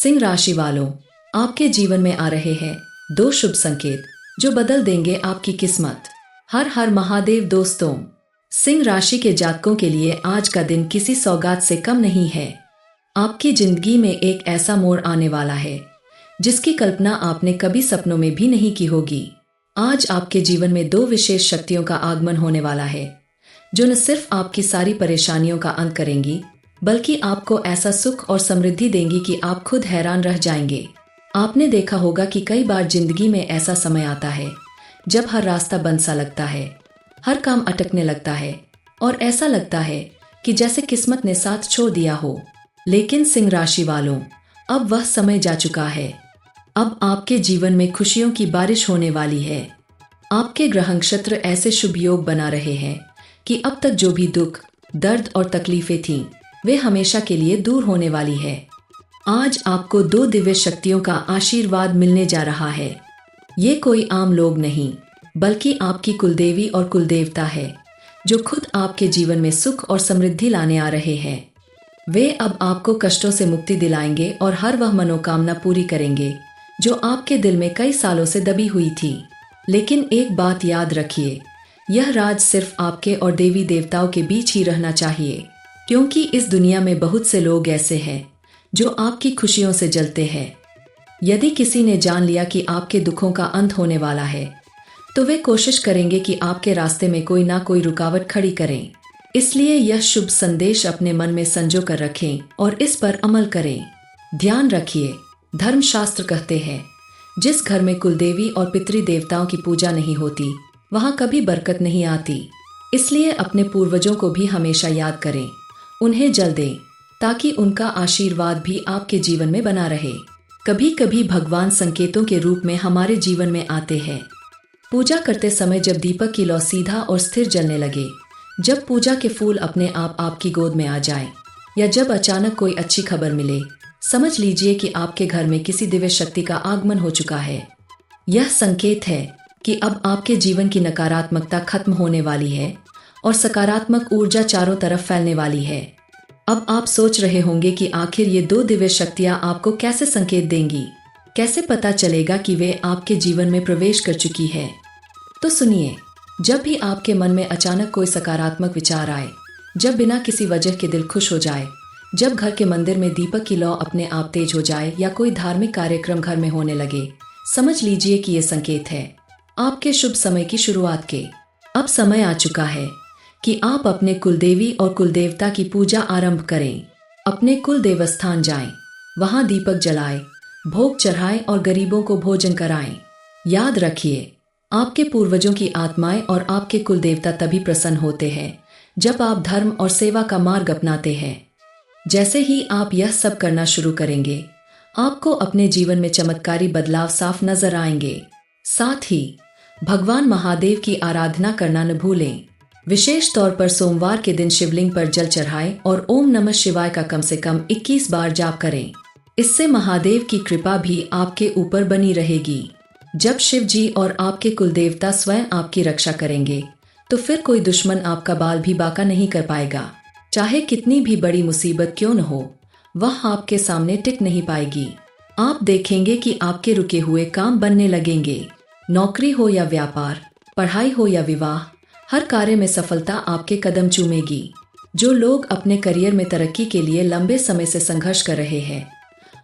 सिंह राशि वालों, आपके जीवन में आ रहे हैं दो शुभ संकेत जो बदल देंगे आपकी किस्मत। हर हर महादेव दोस्तों, सिंह राशि के जातकों के लिए आज का दिन किसी सौगात से कम नहीं है। आपकी जिंदगी में एक ऐसा मोड़ आने वाला है जिसकी कल्पना आपने कभी सपनों में भी नहीं की होगी। आज आपके जीवन में दो विशेष शक्तियों का आगमन होने वाला है जो न सिर्फ आपकी सारी परेशानियों का अंत करेंगी बल्कि आपको ऐसा सुख और समृद्धि देंगी कि आप खुद हैरान रह जाएंगे। आपने देखा होगा कि कई बार जिंदगी में ऐसा समय आता है जब हर रास्ता बंद सा लगता है, हर काम अटकने लगता है और ऐसा लगता है कि जैसे किस्मत ने साथ छोड़ दिया हो। लेकिन सिंह राशि वालों, अब वह समय जा चुका है। अब आपके जीवन में खुशियों की बारिश होने वाली है। आपके ग्रह नक्षत्र ऐसे शुभ योग बना रहे हैं कि अब तक जो भी दुख, दर्द और तकलीफें थीं, वे हमेशा के लिए दूर होने वाली है। आज आपको दो दिव्य शक्तियों का आशीर्वाद मिलने जा रहा है। ये कोई आम लोग नहीं बल्कि आपकी कुलदेवी और कुलदेवता है जो खुद आपके जीवन में सुख और समृद्धि लाने आ रहे हैं। वे अब आपको कष्टों से मुक्ति दिलाएंगे और हर वह मनोकामना पूरी करेंगे जो आपके दिल में कई सालों से दबी हुई थी। लेकिन एक बात याद रखिए, यह राज सिर्फ आपके और देवी देवताओं के बीच ही रहना चाहिए, क्योंकि इस दुनिया में बहुत से लोग ऐसे हैं जो आपकी खुशियों से जलते हैं। यदि किसी ने जान लिया कि आपके दुखों का अंत होने वाला है तो वे कोशिश करेंगे कि आपके रास्ते में कोई ना कोई रुकावट खड़ी करें। इसलिए यह शुभ संदेश अपने मन में संजो कर रखें और इस पर अमल करें। ध्यान रखिए, धर्मशास्त्र कहते हैं जिस घर में कुलदेवी और पितृ देवताओं की पूजा नहीं होती वहां कभी बरकत नहीं आती। इसलिए अपने पूर्वजों को भी हमेशा याद करें, उन्हें जल दें ताकि उनका आशीर्वाद भी आपके जीवन में बना रहे। कभी कभी भगवान संकेतों के रूप में हमारे जीवन में आते हैं। पूजा करते समय जब दीपक की लौ सीधा और स्थिर जलने लगे, जब पूजा के फूल अपने आप आपकी गोद में आ जाएं, या जब अचानक कोई अच्छी खबर मिले, समझ लीजिए कि आपके घर में किसी दिव्य शक्ति का आगमन हो चुका है। यह संकेत है कि अब आपके जीवन की नकारात्मकता खत्म होने वाली है और सकारात्मक ऊर्जा चारों तरफ फैलने वाली है। अब आप सोच रहे होंगे कि आखिर ये दो दिव्य शक्तियां आपको कैसे संकेत देंगी, कैसे पता चलेगा कि वे आपके जीवन में प्रवेश कर चुकी है। तो सुनिए, जब भी आपके मन में अचानक कोई सकारात्मक विचार आए, जब बिना किसी वजह के दिल खुश हो जाए, जब घर के मंदिर में दीपक की लौ अपने आप तेज हो जाए या कोई धार्मिक कार्यक्रम घर में होने लगे, समझ लीजिए कि ये संकेत है आपके शुभ समय की शुरुआत के। अब समय आ चुका है कि आप अपने कुलदेवी और कुलदेवता की पूजा आरंभ करें। अपने कुल देवस्थान जाएं, वहां दीपक जलाएं, भोग चढ़ाएं और गरीबों को भोजन कराएं। याद रखिए, आपके पूर्वजों की आत्माएं और आपके कुलदेवता तभी प्रसन्न होते हैं जब आप धर्म और सेवा का मार्ग अपनाते हैं। जैसे ही आप यह सब करना शुरू करेंगे, आपको अपने जीवन में चमत्कारी बदलाव साफ नजर आएंगे। साथ ही भगवान महादेव की आराधना करना न भूलें। विशेष तौर पर सोमवार के दिन शिवलिंग पर जल चढ़ाएं और ओम नमः शिवाय का कम से कम 21 बार जाप करें। इससे महादेव की कृपा भी आपके ऊपर बनी रहेगी। जब शिव जी और आपके कुलदेवता स्वयं आपकी रक्षा करेंगे तो फिर कोई दुश्मन आपका बाल भी बांका नहीं कर पाएगा। चाहे कितनी भी बड़ी मुसीबत क्यों न हो, वह आपके सामने टिक नहीं पाएगी। आप देखेंगे कि आपके रुके हुए काम बनने लगेंगे। नौकरी हो या व्यापार, पढ़ाई हो या विवाह, हर कार्य में सफलता आपके कदम चूमेगी। जो लोग अपने करियर में तरक्की के लिए लंबे समय से संघर्ष कर रहे हैं,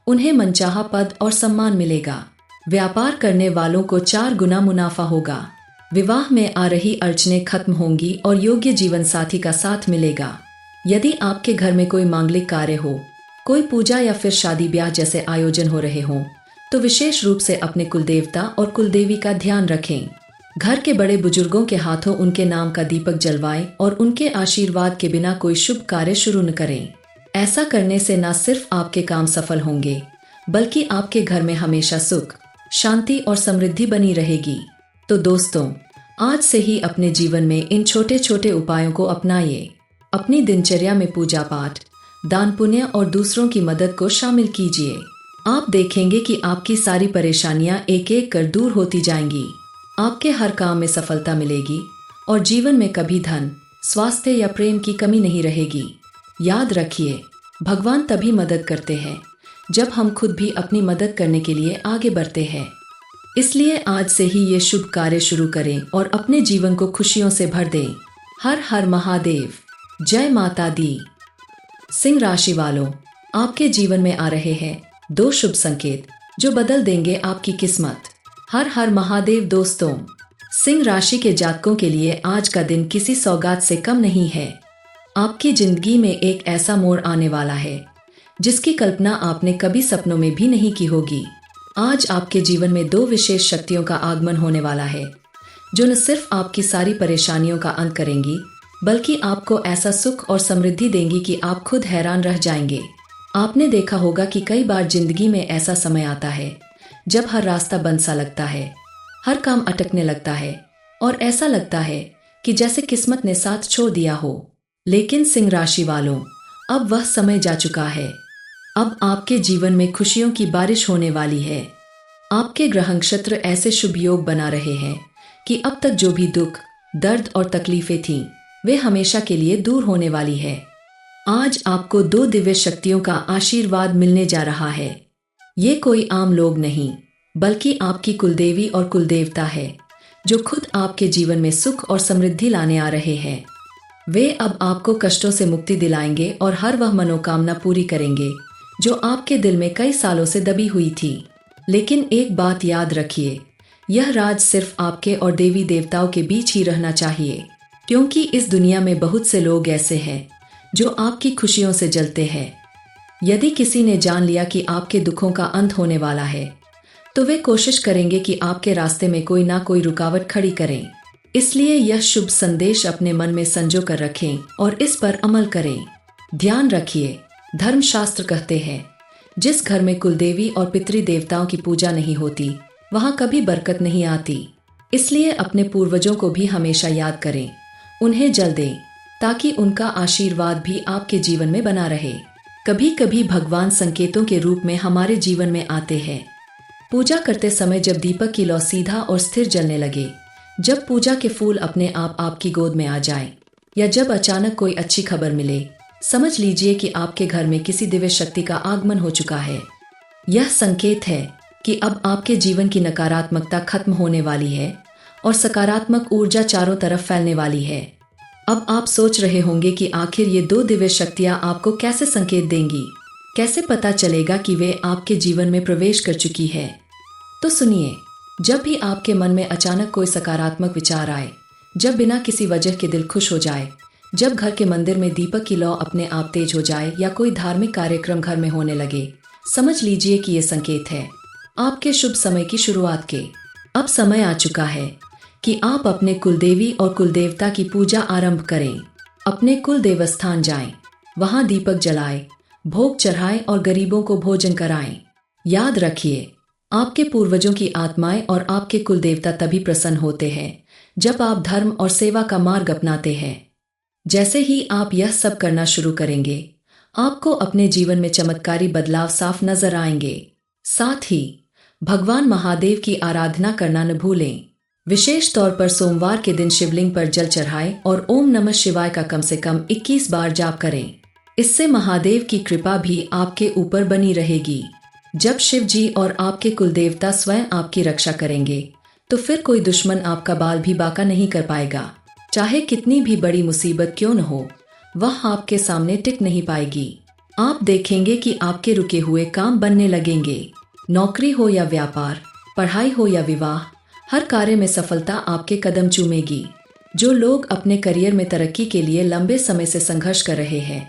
उन्हें मनचाहा पद और सम्मान मिलेगा। व्यापार करने वालों को 4 गुना मुनाफा होगा। विवाह में आ रही अड़चनें खत्म होंगी और योग्य जीवन साथी का साथ मिलेगा। यदि आपके घर में कोई मांगलिक कार्य हो, कोई पूजा या फिर शादी ब्याह जैसे आयोजन हो रहे हों, तो विशेष रूप से अपने कुलदेवता और कुलदेवी का ध्यान रखें। घर के बड़े बुजुर्गों के हाथों उनके नाम का दीपक जलवाएं और उनके आशीर्वाद के बिना कोई शुभ कार्य शुरू न करें। ऐसा करने से न सिर्फ आपके काम सफल होंगे बल्कि आपके घर में हमेशा सुख, शांति और समृद्धि बनी रहेगी। तो दोस्तों, आज से ही अपने जीवन में इन छोटे छोटे उपायों को अपनाइए। अपनी दिनचर्या में पूजा पाठ, दान पुण्य और दूसरों की मदद को शामिल कीजिए। आप देखेंगे कि आपकी सारी परेशानियां एक एक कर दूर होती जाएंगी। आपके हर काम में सफलता मिलेगी और जीवन में कभी धन, स्वास्थ्य या प्रेम की कमी नहीं रहेगी। याद रखिए, भगवान तभी मदद करते हैं जब हम खुद भी अपनी मदद करने के लिए आगे बढ़ते हैं। इसलिए आज से ही ये शुभ कार्य शुरू करें और अपने जीवन को खुशियों से भर दें। हर हर महादेव, जय माता दी। सिंह राशि वालों, आपके जीवन में आ रहे हैं 2 शुभ संकेत जो बदल देंगे आपकी किस्मत। हर हर महादेव। दोस्तों, सिंह राशि के जातकों के लिए आज का दिन किसी सौगात से कम नहीं है। आपकी जिंदगी में एक ऐसा मोड़ आने वाला है जिसकी कल्पना आपने कभी सपनों में भी नहीं की होगी। आज आपके जीवन में 2 विशेष शक्तियों का आगमन होने वाला है जो न सिर्फ आपकी सारी परेशानियों का अंत करेंगी बल्कि आपको ऐसा सुख और समृद्धि देंगी कि आप खुद हैरान रह जाएंगे। आपने देखा होगा कि कई बार जिंदगी में ऐसा समय आता है जब हर रास्ता बंद सा लगता है, हर काम अटकने लगता है और ऐसा लगता है कि जैसे किस्मत ने साथ छोड़ दिया हो। लेकिन सिंह राशि वालों, अब वह समय जा चुका है। अब आपके जीवन में खुशियों की बारिश होने वाली है। आपके ग्रह नक्षत्र ऐसे शुभ योग बना रहे हैं कि अब तक जो भी दुख, दर्द और तकलीफें थीं, वे हमेशा के लिए दूर होने वाली है। आज आपको 2 दिव्य शक्तियों का आशीर्वाद मिलने जा रहा है। ये कोई आम लोग नहीं बल्कि आपकी कुलदेवी और कुलदेवता है जो खुद आपके जीवन में सुख और समृद्धि लाने आ रहे हैं। वे अब आपको कष्टों से मुक्ति दिलाएंगे और हर वह मनोकामना पूरी करेंगे जो आपके दिल में कई सालों से दबी हुई थी। लेकिन एक बात याद रखिए, यह राज सिर्फ आपके और देवी देवताओं के बीच ही रहना चाहिए, क्योंकि इस दुनिया में बहुत से लोग ऐसे हैं जो आपकी खुशियों से जलते हैं। यदि किसी ने जान लिया कि आपके दुखों का अंत होने वाला है तो वे कोशिश करेंगे कि आपके रास्ते में कोई ना कोई रुकावट खड़ी करें। इसलिए यह शुभ संदेश अपने मन में संजो कर रखें और इस पर अमल करें। ध्यान रखिए, धर्मशास्त्र कहते हैं जिस घर में कुलदेवी और पितृ देवताओं की पूजा नहीं होती वहां कभी बरकत नहीं आती। इसलिए अपने पूर्वजों को भी हमेशा याद करें, उन्हें जल दें ताकि उनका आशीर्वाद भी आपके जीवन में बना रहे। कभी कभी भगवान संकेतों के रूप में हमारे जीवन में आते हैं। पूजा करते समय जब दीपक की लौ सीधा और स्थिर जलने लगे, जब पूजा के फूल अपने आप आपकी गोद में आ जाएं, या जब अचानक कोई अच्छी खबर मिले, समझ लीजिए कि आपके घर में किसी दिव्य शक्ति का आगमन हो चुका है। यह संकेत है कि अब आपके जीवन की नकारात्मकता खत्म होने वाली है और सकारात्मक ऊर्जा चारों तरफ फैलने वाली है। अब आप सोच रहे होंगे कि आखिर ये 2 दिव्य शक्तियां आपको कैसे संकेत देंगी, कैसे पता चलेगा कि वे आपके जीवन में प्रवेश कर चुकी है। तो सुनिए, जब भी आपके मन में अचानक कोई सकारात्मक विचार आए, जब बिना किसी वजह के दिल खुश हो जाए, जब घर के मंदिर में दीपक की लौ अपने आप तेज हो जाए या कोई धार्मिक कार्यक्रम घर में होने लगे, समझ लीजिए कि ये संकेत है आपके शुभ समय की शुरुआत के। अब समय आ चुका है कि आप अपने कुलदेवी और कुलदेवता की पूजा आरंभ करें। अपने कुल देवस्थान जाएं, वहां दीपक जलाएं, भोग चढ़ाएं और गरीबों को भोजन कराएं। याद रखिए, आपके पूर्वजों की आत्माएं और आपके कुलदेवता तभी प्रसन्न होते हैं जब आप धर्म और सेवा का मार्ग अपनाते हैं। जैसे ही आप यह सब करना शुरू करेंगे, आपको अपने जीवन में चमत्कारी बदलाव साफ नजर आएंगे। साथ ही भगवान महादेव की आराधना करना न भूलें। विशेष तौर पर सोमवार के दिन शिवलिंग पर जल चढ़ाएं और ओम नमः शिवाय का कम से कम 21 बार जाप करें। इससे महादेव की कृपा भी आपके ऊपर बनी रहेगी। जब शिव जी और आपके कुलदेवता स्वयं आपकी रक्षा करेंगे तो फिर कोई दुश्मन आपका बाल भी बांका नहीं कर पाएगा। चाहे कितनी भी बड़ी मुसीबत क्यों न हो, वह आपके सामने टिक नहीं पाएगी। आप देखेंगे कि आपके रुके हुए काम बनने लगेंगे। नौकरी हो या व्यापार, पढ़ाई हो या विवाह, हर कार्य में सफलता आपके कदम चूमेगी। जो लोग अपने करियर में तरक्की के लिए लंबे समय से संघर्ष कर रहे हैं,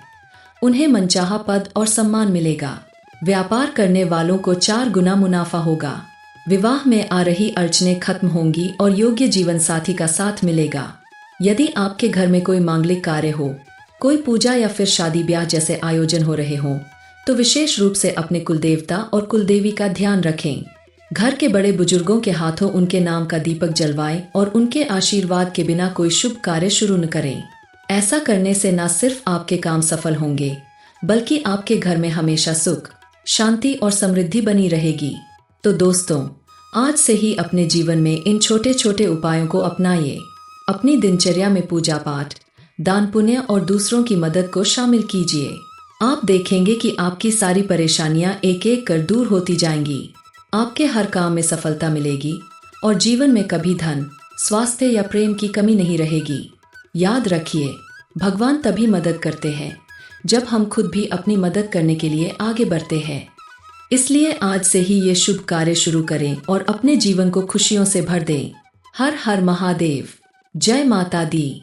उन्हें मनचाहा पद और सम्मान मिलेगा। व्यापार करने वालों को 4 गुना मुनाफा होगा। विवाह में आ रही अड़चनें खत्म होंगी और योग्य जीवन साथी का साथ मिलेगा। यदि आपके घर में कोई मांगलिक कार्य हो, कोई पूजा या फिर शादी ब्याह जैसे आयोजन हो रहे हों, तो विशेष रूप से अपने कुलदेवता और कुलदेवी का ध्यान रखें। घर के बड़े बुजुर्गों के हाथों उनके नाम का दीपक जलवाएं और उनके आशीर्वाद के बिना कोई शुभ कार्य शुरू न करें। ऐसा करने से न सिर्फ आपके काम सफल होंगे, बल्कि आपके घर में हमेशा सुख, शांति और समृद्धि बनी रहेगी। तो दोस्तों, आज से ही अपने जीवन में इन छोटे छोटे उपायों को अपनाइए। अपनी दिनचर्या में पूजा पाठ, दान पुण्य और दूसरों की मदद को शामिल कीजिए। आप देखेंगे कि आपकी सारी परेशानियां एक एक कर दूर होती जाएंगी। आपके हर काम में सफलता मिलेगी और जीवन में कभी धन, स्वास्थ्य या प्रेम की कमी नहीं रहेगी। याद रखिए, भगवान तभी मदद करते हैं जब हम खुद भी अपनी मदद करने के लिए आगे बढ़ते हैं। इसलिए आज से ही ये शुभ कार्य शुरू करें और अपने जीवन को खुशियों से भर दें। हर हर महादेव। जय माता दी।